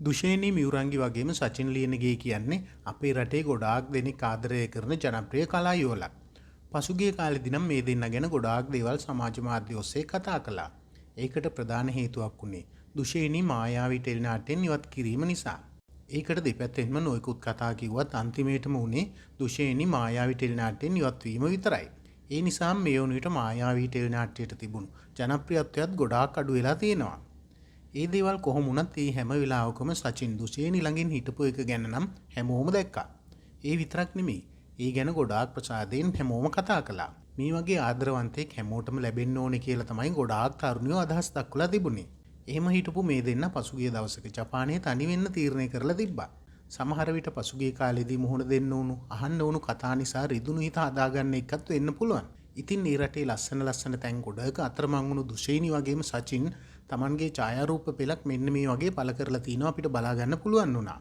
දුෂේනී මියුරංගි වගේම සචින් ලියනගේ කියන්නේ අපේ රටේ ගොඩාක් දෙනෙක් ආදරය කරන ජනප්‍රිය කලා යුවලක්. පසුගිය කාලෙදි නම් මේ දෙන්න ගැන ගොඩාක් දේවල් සමාජ මාධ්‍ය ඔස්සේ කතා කළා. ඒකට ප්‍රධාන හේතුවක් වුණේ දුෂේනී මායාවී ටෙලිනාට්‍යයෙන් ඉවත් කිරීම නිසා. ඒකට දෙපැත්තෙන්ම නොයෙකුත් කතා කිව්වත් අන්තිමේටම උනේ දුෂේනී මායාවී ටෙලිනාට්‍යයෙන් ඉවත් වීම විතරයි. ඒ නිසා මේ වුණිට මායාවී ටෙලිනාට්‍යයට තිබුණු ජනප්‍රියත්වයත් ගොඩාක් අඩු වෙලා තියෙනවා. ඒ දේවල් කොහොම වුණත් ඒ හැම වෙලාවකම සචින් දුෂේනී ළඟින් හිටපු එක ගැන නම් හැමෝම දැක්කා. ඒ විතරක් නෙමෙයි. ඒ ගැන ගොඩාක් ප්‍රසාදයෙන් හැමෝම කතා කළා. මේ වගේ ආදරවන්තයෙක් හැමෝටම ලැබෙන්න ඕනේ කියලා තමයි ගොඩාක් තරුණයෝ අදහස් දක්වලා තිබුණේ. එහෙම හිටපු මේ දෙන්න පසුගිය දවසක ජපානයේ තනි වෙන්න තීරණය කරලා තිබ්බා. සමහර විට පසුගිය කාලෙදී මුහුණ දෙන්න උණු අහන්න උණු කතා නිසා රිදුණු හිත හදාගන්න එකත් වෙන්න පුළුවන්. ඉතින් මේ රටේ ලස්සන තැන් ගොඩක අතරමං වුණු දුෂේනී වගේම සචින් තමන්ගේ ඡායාරූප පෙළක් මෙන්න මේ වගේ පළ කරලා තිනවා අපිට බලා ගන්න පුළුවන් වුණා.